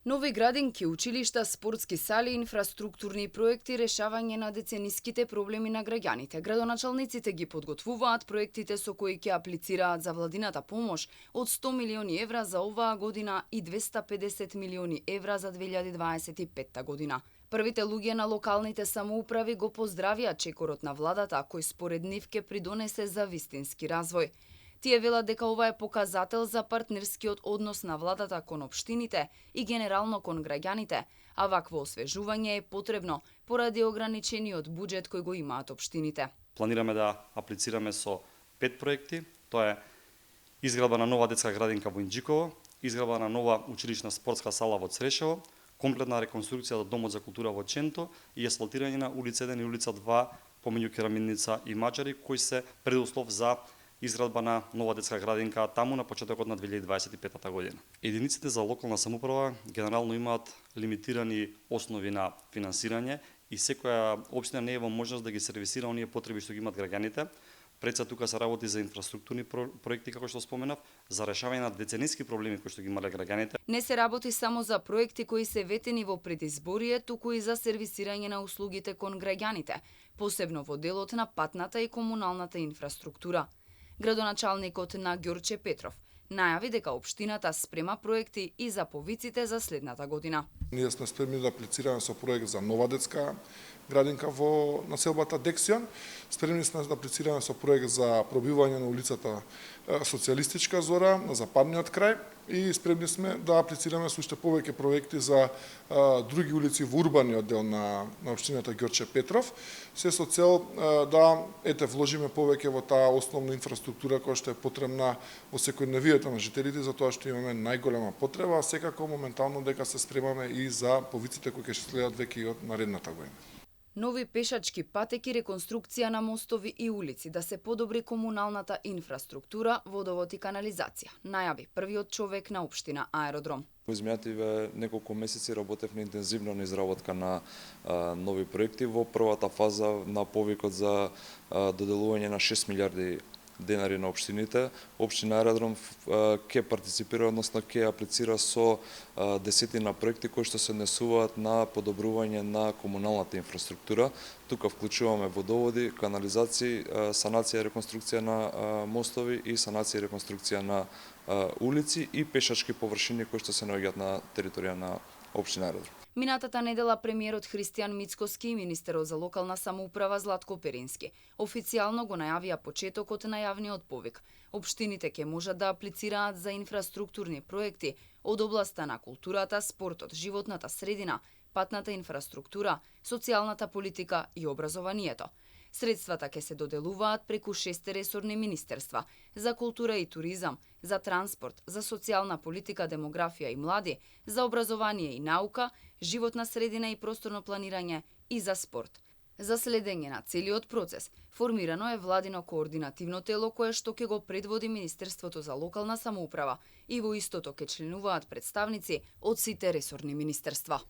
Нови градинки, училишта, спортски сали, инфраструктурни проекти, решавање на децениските проблеми на граѓаните. Градоначалниците ги подготвуваат проектите со кои ќе аплицираат за владината помош од 100 милиони евра за оваа година и 250 милиони евра за 2025 година. Првите луѓе на локалните самоуправи го поздравија чекорот на владата, кој според нив ќе придонесе за вистински развој. Тие велат дека ова е показател за партнерскиот однос на владата кон општините и генерално кон граѓаните, а вакво освежување е потребно поради ограничениот буџет кој го имаат општините. Планираме да аплицираме со 5 проекти. Тоа е изградба на нова детска градинка во Инџиково, изградба на нова училишна спортска сала во Црешево, комплетна реконструкција до Домот за култура во Ченто и асфалтирање на улица 1 и улица 2 помеѓу Керамидница и Мачари, кои се предуслов за изградба на нова детска градинка таму на почетокот на 2025 година. Единиците за локална самоуправа генерално имаат лимитирани основи на финансирање и секоја општина не е во можност да ги сервисира оние потреби што ги имаат граѓаните. Пред се тука се работи за инфраструктурни проекти, како што споменав, за решавање на децениски проблеми кои што ги имале граѓаните. Не се работи само за проекти кои се ветени во предизборие, туку и за сервисирање на услугите кон граѓаните, посебно во делот на патната и комуналната инфраструктура. Градоначалникот на Ѓорче Петров најави дека општината спрема проекти и за повиците за следната година. Ние сме спремни да аплицираме со проект за нова детска градинка во населбата Дексијан. Спремни сме да аплицираме со проект за пробивање на улицата Социјалистичка зора на западниот крај и спремни сме да аплицираме со уште повеќе проекти за други улици во урбаниот дел на општината Ѓорче Петров, се со цел да вложиме повеќе во таа основна инфраструктура која што е потребна во секојдневието на жителите, затоа што имаме најголема потреба, а секако моментално дека се спремаме и за повиците кои ќе следат веќе и од наредната година. Нови пешачки патеки, реконструкција на мостови и улици, да се подобри комуналната инфраструктура, водовод и канализација, најави првиот човек на општина Аеродром. Во изминативе неколку месеци работевме интензивно на изработка на нови проекти. Во првата фаза на повикот за доделување на 6 милиарди денари на општините, општина Аеродром ќе партиципира, односно ќе аплицира со десетина проекти кои што се однесуваат на подобрување на комуналната инфраструктура. Тука вклучуваме водоводи, канализации, санација и реконструкција на мостови и санација и реконструкција на улици и пешачки површини кои што се наоѓаат на територија на општина Аеродром. Минатата недела премиерот Христијан Мицкоски и министерот за локална самоуправа Златко Перински официјално го најавија почетокот на јавниот повик. Општините ќе можат да аплицираат за инфраструктурни проекти од областа на културата, спортот, животната средина, патната инфраструктура, социјалната политика и образованието. Средствата ќе се доделуваат преку 6 ресорни министерства за култура и туризам, за транспорт, за социјална политика, демографија и млади, за образование и наука, животна средина и просторно планирање и за спорт. За следење на целиот процес, формирано е владино координативно тело кое што ќе го предводи Министерството за локална самоуправа и во истото ќе членуваат представници од сите ресорни министерства.